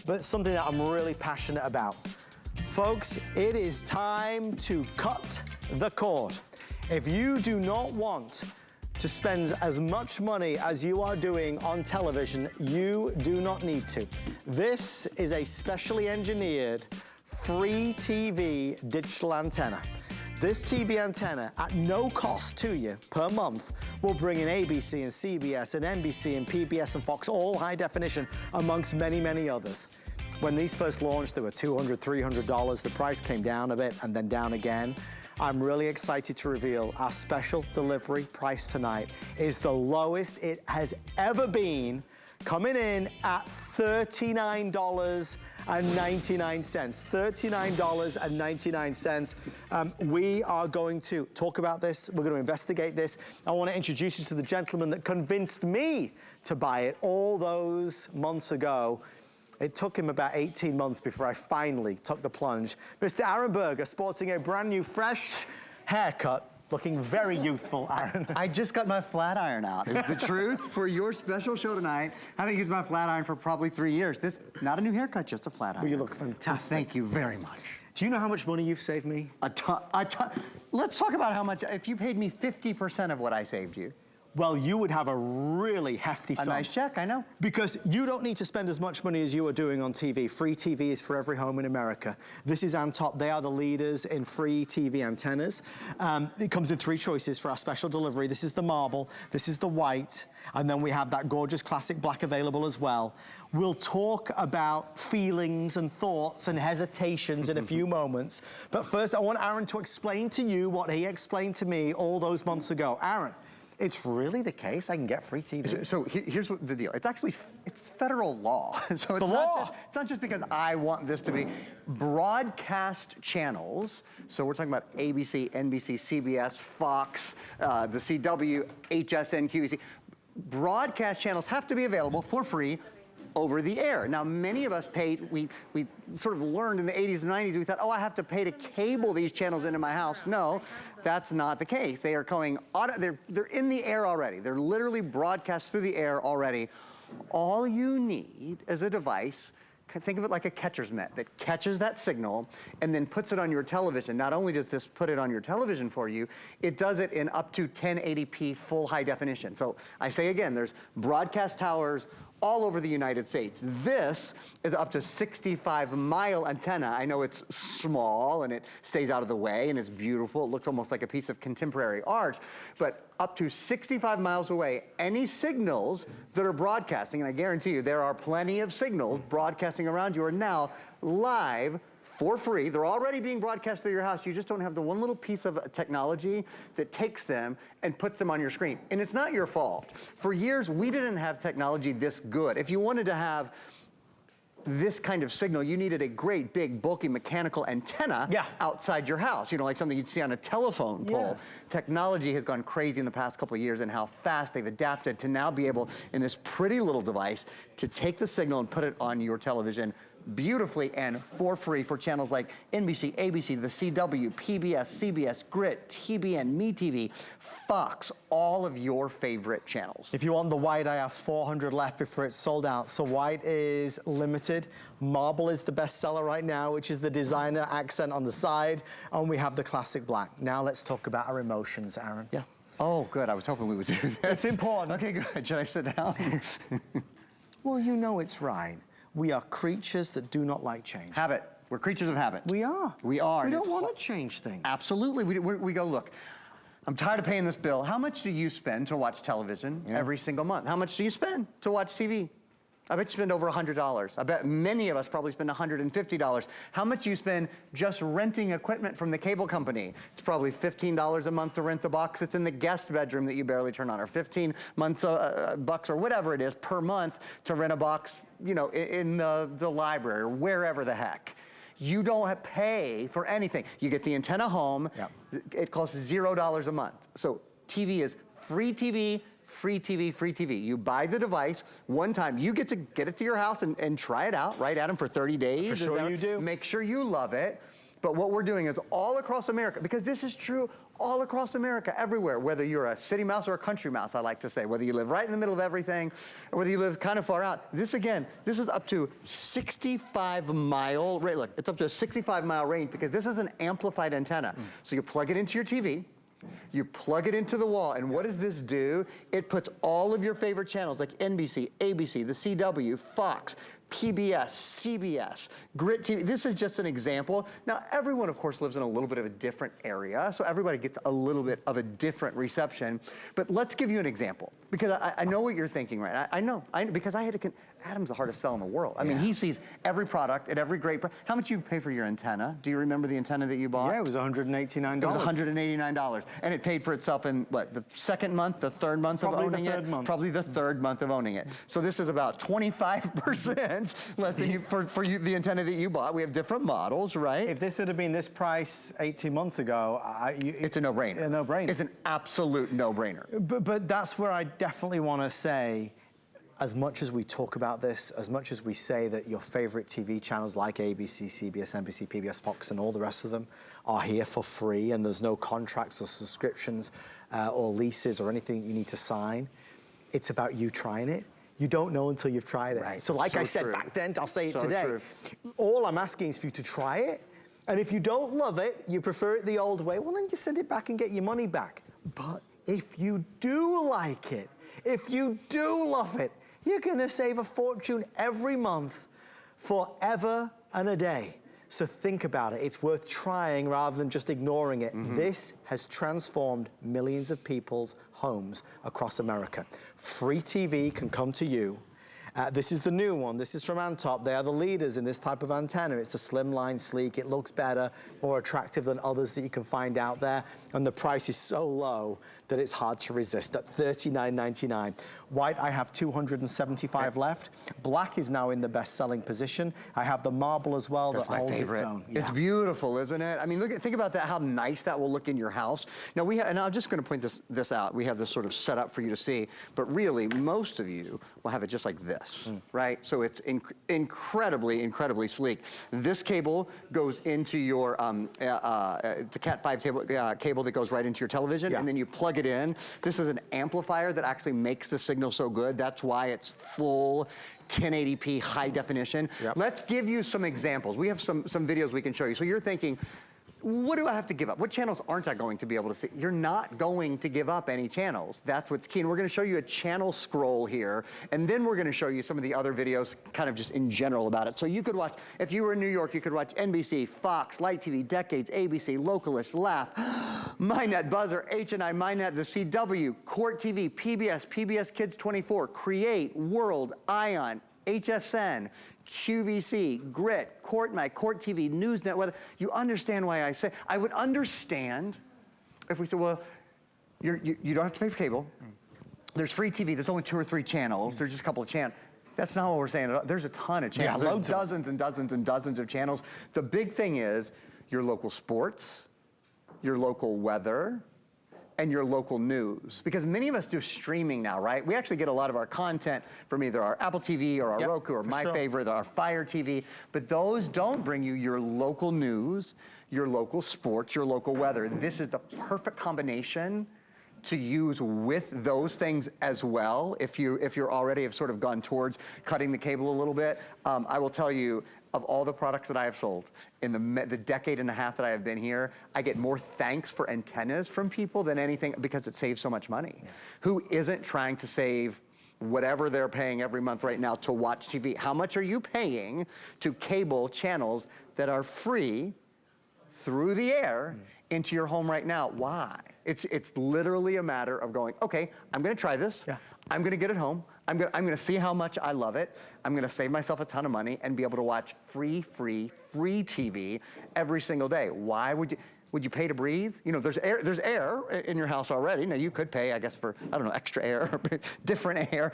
but something that I'm really passionate about. Folks, it is time to cut the cord. If you do not want to spend as much money as you are doing on television, you do not need to. This is a specially engineered free TV digital antenna. This TV antenna, at no cost to you per month, will bring in ABC and CBS and NBC and PBS and Fox, all high definition, amongst many, many others. When these first launched, they were $200, $300. The price came down a bit and then down again. I'm really excited to reveal our special delivery price tonight is the lowest it has ever been, coming in at $39.99. $39.99. We are going to talk about this. We're going to investigate this. I want to introduce you to the gentleman that convinced me to buy it all those months ago. It took him about 18 months before I finally took the plunge. Mr. Aaron Berger, sporting a brand new, fresh haircut, looking very youthful, Aaron. I just got my flat iron out, is the truth. For your special show tonight, I haven't used my flat iron for probably 3 years. This, not a new haircut, just a flat iron. Well, you look fantastic. Thank you very much. Do you know how much money you've saved me? A ton. Let's talk about how much, if you paid me 50% of what I saved you. Well, you would have a really hefty sum. A nice check, I know. Because you don't need to spend as much money as you are doing on TV. Free TV is for every home in America. This is Antop. They are the leaders in free TV antennas. It comes in 3 choices for our special delivery. This is the marble, this is the white, and then we have that gorgeous classic black available as well. We'll talk about feelings and thoughts and hesitations in a few moments. But first, I want Aaron to explain to you what he explained to me all those months ago. Aaron, it's really the case I can get free TV. So here's what the deal. It's actually, it's federal law. So it's not just because I want this to be broadcast channels. So we're talking about ABC, NBC, CBS, Fox, the CW, HSN, QVC. Broadcast channels have to be available for free over the air. Now, many of us paid, we sort of learned in the 80s and 90s, we thought, oh, I have to pay to cable these channels into my house. No, that's not the case. They are going, they're in the air already. They're literally broadcast through the air already. All you need is a device, think of it like a catcher's mitt that catches that signal and then puts it on your television. Not only does this put it on your television for you, it does it in up to 1080p full high definition. So I say again, there's broadcast towers all over the United States. This is up to 65-mile antenna. I know it's small and it stays out of the way and it's beautiful. It looks almost like a piece of contemporary art, but up to 65 miles away, any signals that are broadcasting, and I guarantee you there are plenty of signals broadcasting around you, are now live for free. They're already being broadcast through your house. You just don't have the one little piece of technology that takes them and puts them on your screen. And it's not your fault. For years, we didn't have technology this good. If you wanted to have this kind of signal, you needed a great, big, bulky mechanical antenna outside your house. You know, like something you'd see on a telephone pole. Technology has gone crazy in the past couple of years and how fast they've adapted to now be able, in this pretty little device, to take the signal and put it on your television beautifully and for free for channels like NBC, ABC, the CW, PBS, CBS, Grit, TBN, MeTV, Fox, all of your favorite channels. If you want the white, I have 400 left before it's sold out. So white is limited. Marble is the best seller right now, which is the designer accent on the side. And we have the classic black. Now let's talk about our emotions, Aaron. Yeah. Oh, good. I was hoping we would do this. It's important. Okay, good. Should I sit down? Well, you know it's right. We are creatures that do not like change. Habit. We're creatures of habit. We are. We are. We don't want to change things. Absolutely. We go, look, I'm tired of paying this bill. How much do you spend to watch television every single month? How much do you spend to watch TV? I bet you spend over $100. I bet many of us probably spend $150. How much do you spend just renting equipment from the cable company? It's probably $15 a month to rent the box that's in the guest bedroom that you barely turn on, or 15 months bucks or whatever it is per month to rent a box, you know, in the library or wherever the heck. You don't pay for anything. You get the antenna home. It costs $0 a month. So TV is free TV, free TV, free TV. You buy the device one time. You get to get it to your house and try it out, right, Adam, for 30 days. For sure you do. Make sure you love it. But what we're doing is all across America, because this is true all across America, everywhere, whether you're a city mouse or a country mouse, I like to say, whether you live right in the middle of everything or whether you live kind of far out. This again, this is up to 65-mile range. Look, it's up to a 65-mile range because this is an amplified antenna. So you plug it into your TV, you plug it into the wall, and what does this do? It puts all of your favorite channels like NBC, ABC, the CW, Fox, PBS, CBS, Grit TV. This is just an example. Now, everyone, of course, lives in a little bit of a different area, so everybody gets a little bit of a different reception. But let's give you an example, because I know what you're thinking, right? I know, because I had to, Adam's the hardest sell in the world. I mean, he sees every product at every great price. How much do you pay for your antenna? Do you remember the antenna that you bought? Yeah, it was $189. It was $189, and it paid for itself in, what, the second month, the third month of owning it? Probably the third month of owning it. So this is about 25% less than for you, the antenna that you bought. We have different models, right? If this would have been this price 18 months ago, it's a no-brainer. A no-brainer. It's an absolute no-brainer. But that's where I definitely want to say, as much as we talk about this, as much as we say that your favorite TV channels like ABC, CBS, NBC, PBS, Fox, and all the rest of them are here for free, and there's no contracts or subscriptions or leases or anything you need to sign, it's about you trying it. You don't know until you've tried it. Right. So like I said back then, I'll say it today. All I'm asking is for you to try it. And if you don't love it, you prefer it the old way, well, then just send it back and get your money back. But if you do like it, if you do love it, you're gonna save a fortune every month forever and a day. So think about it. It's worth trying rather than just ignoring it. This has transformed millions of people's homes across America. Free TV can come to you. This is the new one. This is from Antop. They are the leaders in this type of antenna. It's the slimline, sleek. It looks better, more attractive than others that you can find out there. And the price is so low that it's hard to resist at $39.99. White, I have 275 left. Black is now in the best-selling position. I have the marble as well. That's that my holds favorite. its own. It's beautiful, isn't it? I mean, think about that, how nice that will look in your house. Now, and I'm just gonna point this out. We have this sort of set up for you to see, but really, most of you will have it just like this, right? So it's incredibly, incredibly sleek. This cable goes into your, it's a Cat 5 cable that goes right into your television, and then you plug it in. This is an amplifier that actually makes the signal so good. That's why it's full 1080p high definition. Let's give you some examples. We have some videos we can show you. So you're thinking, what do I have to give up? What channels aren't I going to be able to see? You're not going to give up any channels. That's what's key. And we're going to show you a channel scroll here, and then we're going to show you some of the other videos kind of just in general about it. So you could watch, if you were in New York, you could watch NBC, Fox, Light TV, Decades, ABC, Localist, Laugh, MyNet, Buzzer, HNI, MyNet, the CW, Court TV, PBS, PBS Kids 24, Create, World, Ion, HSN, QVC, Grit, Court Night, Court TV, Newsnet, whether you understand why I say, I would understand if we said, well, you don't have to pay for cable. There's free TV, there's only 2 or 3 channels, there's just a couple of channels. That's not what we're saying. There's a ton of channels. There's dozens and dozens and dozens of channels. The big thing is your local sports, your local weather, and your local news. Because many of us do streaming now, right? We actually get a lot of our content from either our Apple TV or our Roku or my favorite, our Fire TV, but those don't bring you your local news, your local sports, your local weather. This is the perfect combination to use with those things as well. If you're already have sort of gone towards cutting the cable a little bit, I will tell you, of all the products that I have sold in the decade and a half that I have been here, I get more thanks for antennas from people than anything because it saves so much money. Who isn't trying to save whatever they're paying every month right now to watch TV? How much are you paying to cable channels that are free through the air into your home right now? Why? It's literally a matter of going, okay, I'm gonna try this. I'm gonna get it home. I'm gonna see how much I love it. I'm gonna save myself a ton of money and be able to watch free TV every single day. Why would you pay to breathe? You know, there's air in your house already. Now you could pay, I guess, for, I don't know, extra air, or different air.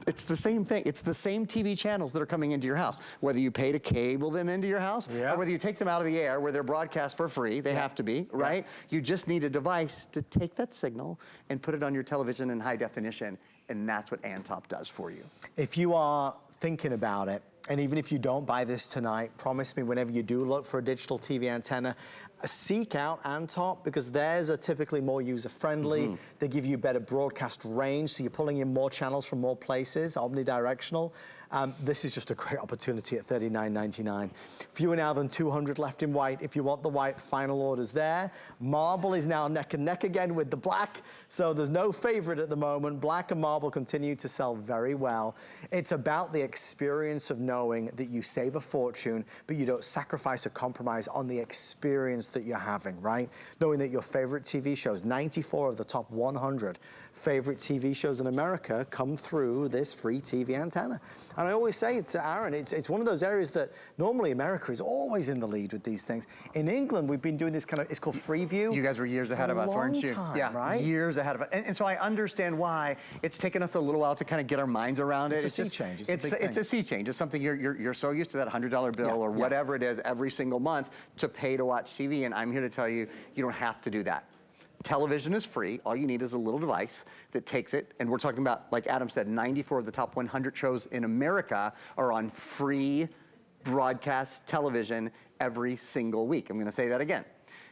It's the same thing. It's the same TV channels that are coming into your house. Whether you pay to cable them into your house, or whether you take them out of the air where they're broadcast for free, they have to be, right? You just need a device to take that signal and put it on your television in high definition, and that's what Antop does for you. If you are thinking about it, and even if you don't buy this tonight, promise me whenever you do look for a digital TV antenna, seek out Antop because theirs are typically more user-friendly. They give you better broadcast range, so you're pulling in more channels from more places, omnidirectional. This is just a great opportunity at $39.99. Fewer now than 200 left in white. If you want the white, final order's there. Marble is now neck and neck again with the black, so there's no favorite at the moment. Black and marble continue to sell very well. It's about the experience of knowing that you save a fortune, but you don't sacrifice or compromise on the experience that you're having, right? Knowing that your favorite TV shows, 94 of the top 100 favorite TV shows in America come through this free TV antenna. And I always say to Aaron, it's one of those areas that normally America is always in the lead with these things. In England, we've been doing this kind of, it's called Freeview. You guys were years ahead of us, weren't you? Yeah, right? Years ahead of us. And so I understand why it's taken us a little while to kind of get our minds around it. It's a sea change. It's a sea change. It's something you're so used to that $100 bill or whatever it is every single month to pay to watch TV. And I'm here to tell you, you don't have to do that. Television is free. All you need is a little device that takes it. And we're talking about, like Adam said, 94 of the top 100 shows in America are on free broadcast television every single week. I'm going to say that again.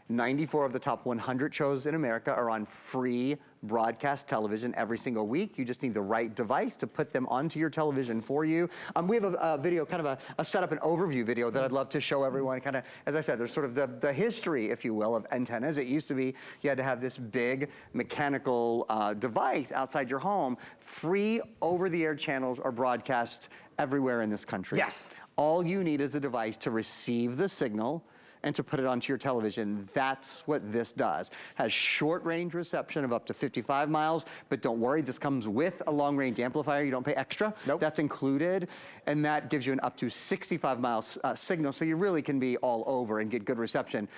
94 of the top 100 shows in America are on free broadcast television every single week. You just need the right device to put them onto your television for you. We have a video, kind of a setup and overview video that I'd love to show everyone. Kind of, as I said, there's sort of the history, if you will, of antennas. It used to be you had to have this big mechanical device outside your home. Free over-the-air channels are broadcast everywhere in this country. Yes. All you need is a device to receive the signal and to put it onto your television. That's what this does. Has short range reception of up to 55 miles, but don't worry, this comes with a long range amplifier. You don't pay extra. Nope. That's included, and that gives you an up to 65 miles signal, so you really can be all over and get good reception.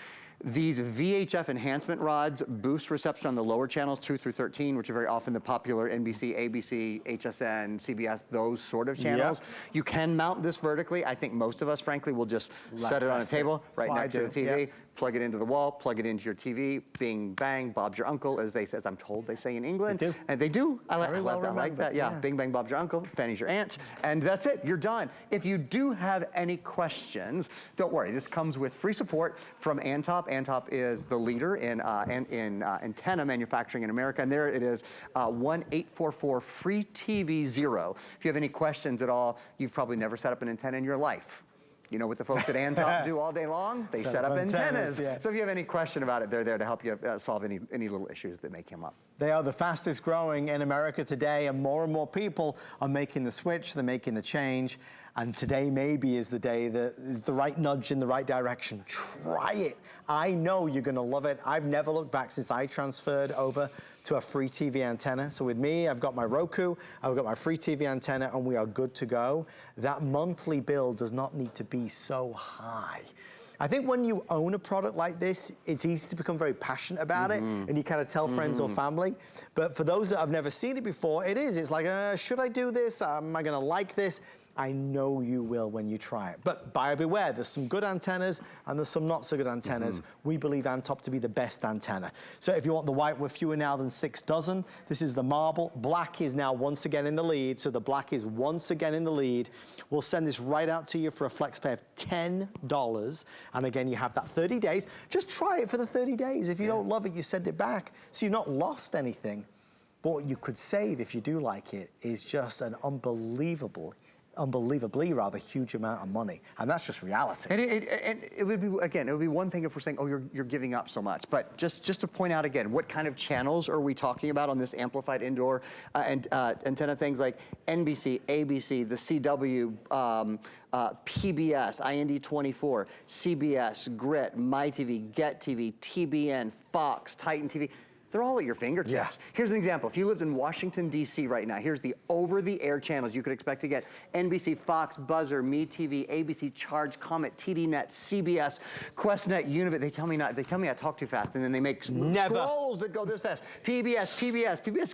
These VHF enhancement rods boost reception on the lower channels, 2 through 13, which are very often the popular NBC, ABC, HSN, CBS, those sort of channels. Yep. You can mount this vertically. I think most of us, frankly, will just set it on a table right next to the TV. Yep. Plug it into the wall, plug it into your TV, bing, bang, Bob's your uncle, as I'm told they say in England. They do. And they do. I like that. Yeah. Bing, bang, Bob's your uncle, Fanny's your aunt. And that's it, you're done. If you do have any questions, don't worry. This comes with free support from Antop. Antop is the leader in antenna manufacturing in America. And there it is, 1-844-FREE-TV-0. If you have any questions at all, you've probably never set up an antenna in your life. You know what the folks at Antop do all day long? They set up antennas. Yeah. So if you have any question about it, they're there to help you solve any little issues that may come up. They are the fastest growing in America today, and more people are making the switch, they're making the change. And today maybe is the day that is the right nudge in the right direction. Try it. I know you're gonna love it. I've never looked back since I transferred over to a free TV antenna. So with me, I've got my Roku, I've got my free TV antenna, and we are good to go. That monthly bill does not need to be so high. I think when you own a product like this, it's easy to become very passionate about it, and you kind of tell friends or family. But for those that have never seen it before, it's like, should I do this? Am I gonna like this? I know you will when you try it. But buyer beware, there's some good antennas and there's some not so good antennas. We believe Antop to be the best antenna. So if you want the white, we're fewer now than 6 dozen. This is the marble. Black is now once again in the lead. So the black is once again in the lead. We'll send this right out to you for a flex pay of $10. And again, you have that 30 days. Just try it for the 30 days. If you don't love it, you send it back. So you've not lost anything. But what you could save if you do like it is just an unbelievably rather huge amount of money, and that's just reality. And it would be, again, it would be one thing if we're saying, oh, you're giving up so much, but just to point out again, what kind of channels are we talking about on this amplified indoor antenna? Things like NBC, ABC, the CW, PBS, IND24, CBS, Grit, MyTV, Get TV, TBN, Fox, Titan TV. They're all at your fingertips. Yeah. Here's an example. If you lived in Washington, D.C. right now, here's the over-the-air channels you could expect to get. NBC, Fox, Buzzer, MeTV, ABC, Charge, Comet, TDNet, CBS, QuestNet, Univision. They tell me I talk too fast, and then they make scrolls that go this fast. PBS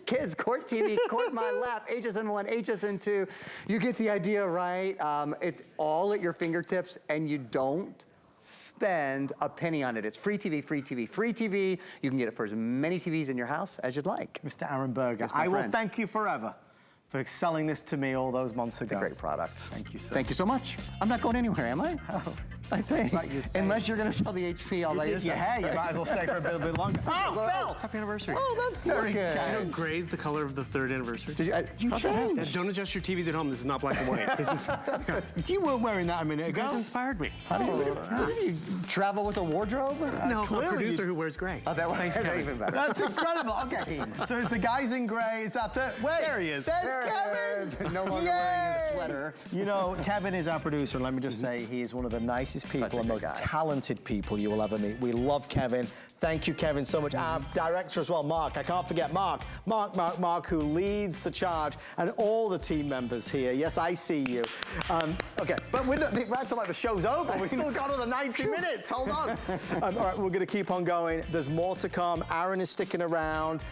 Kids, Court TV, Court My Lap, HSN1, HSN2. You get the idea, right? It's all at your fingertips, and you don't spend a penny on it. It's free TV, free TV, free TV. You can get it for as many TVs in your house as you'd like. Mr. Aaron Berger, I will thank you forever for selling this to me all those months ago. It's a great product. Thank you, sir. Thank you so much. I'm not going anywhere, am I? Oh. I think. Right, you're staying. Unless you're going to sell the HP all by You did your yourself. hair, you might as well stay for a bit longer. Oh, Phil! Happy anniversary. Oh, that's very good. You know, gray's the color of the 3rd anniversary. Did you? You how'd that happen? changed. Don't adjust your TVs at home. This is not black and white. This is. You weren't wearing that a minute You guys ago. inspired me. How do you travel with a wardrobe? No, clearly a you- producer who wears gray. Oh, that one. Thanks, Kevin. Even better. That's incredible. Okay, so it's the guys in grey. It's that third. Wait, There he is. There's There it Kevin. is. No longer wearing his sweater. You know, Kevin is our producer, and let me just say, he is one of the nicest Such a people and good most guy. talented people you will ever meet. We love Kevin. Thank you, Kevin, so much. Our director as well, Mark. I can't forget Mark. Mark, who leads the charge, and all the team members here. Yes, I see you. Okay, but we're acting like the show's over. We've still got another 90 minutes. Hold on. All right, we're going to keep on going. There's more to come. Aaron is sticking around.